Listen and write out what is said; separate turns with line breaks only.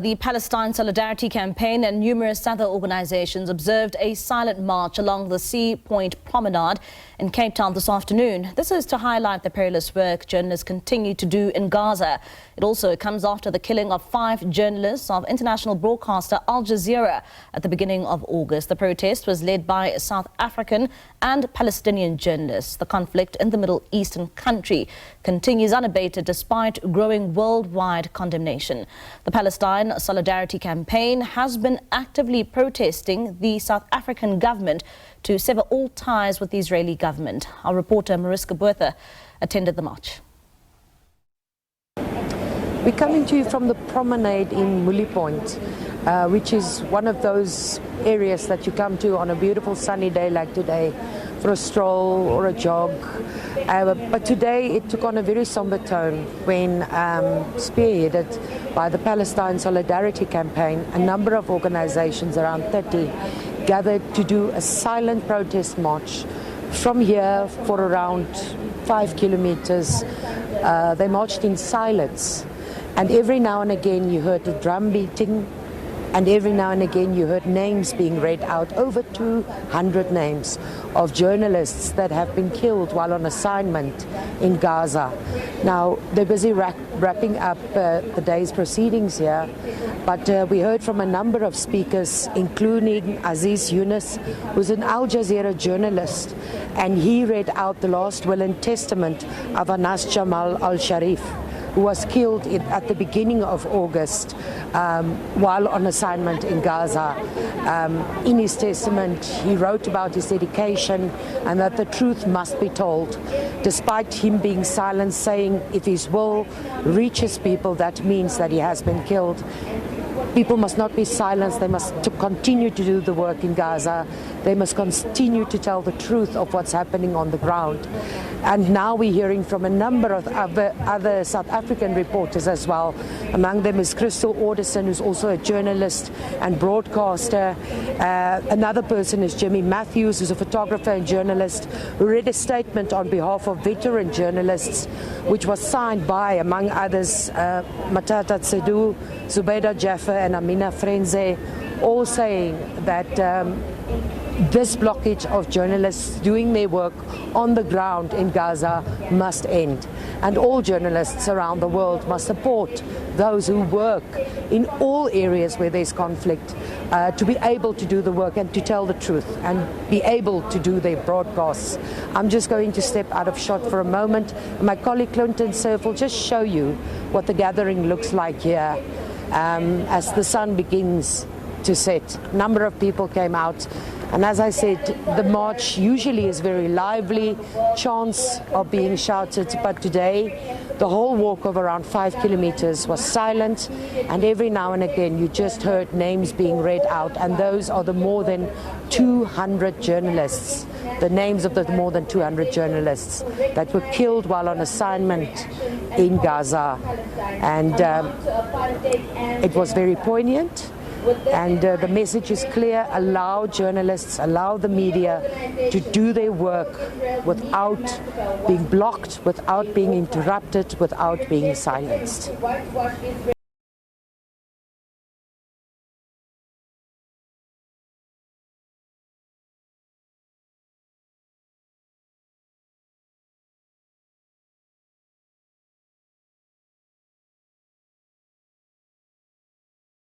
The Palestine Solidarity Campaign and numerous other organizations observed a silent march along the Sea Point promenade in Cape Town this afternoon. This is to highlight the perilous work journalists continue to do in Gaza. It also comes after the killing of 5 journalists of international broadcaster Al-Jazeerah at the beginning of August. The protest was led by South African and Palestinian journalists. The conflict in the Middle Eastern country continues unabated despite growing worldwide condemnation. The Palestine Solidarity Campaign has been actively protesting the South African government to sever all ties with the Israeli government. Our reporter Mariska Botha attended the march.
We're coming to you from the promenade in Point, which is one of those areas that you come to on a beautiful sunny day like today for a stroll or a jog. But today it took on a very somber tone when, spearheaded by the Palestine Solidarity Campaign, a number of organizations, around 30, gathered to do a silent protest march from here for around 5 kilometers. They marched in silence. And every now and again you heard the drum beating, and every now and again you heard names being read out, over 200 names of journalists that have been killed while on assignment in Gaza. Now, they're busy wrapping up the day's proceedings here, but we heard from a number of speakers, including Aziz Yunus, who's an Al-Jazeerah journalist, and he read out the last will and testament of Anas Jamal al-Sharif, who was killed at the beginning of August while on assignment in Gaza. In his testament, he wrote about his dedication and that the truth must be told. Despite him being silent, saying if his will reaches people, that means that he has been killed. People must not be silenced. They must continue to do the work in Gaza. They must continue to tell the truth of what's happening on the ground. And now we're hearing from a number of other South African reporters as well. Among them is Crystal Alderson, who's also a journalist and broadcaster. Another person is Jimmy Matthews, who's a photographer and journalist, who read a statement on behalf of veteran journalists, which was signed by, among others, Matata Tsedu, Zubaida Jaffer and Amina Frenze, all saying that this blockage of journalists doing their work on the ground in Gaza must end. And all journalists around the world must support those who work in all areas where there's conflict to be able to do the work and to tell the truth and be able to do their broadcasts. I'm just going to step out of shot for a moment. My colleague Clinton Surf will just show you what the gathering looks like here as the sun begins to set. A number of people came out. And as I said, the march usually is very lively, chants are being shouted, but today the whole walk of around 5 kilometers was silent, and every now and again you just heard names being read out, and those are the more than 200 journalists, the names of the more than 200 journalists that were killed while on assignment in Gaza. And it was very poignant. And the message is clear: allow journalists, allow the media to do their work without being blocked, without being interrupted, without being silenced.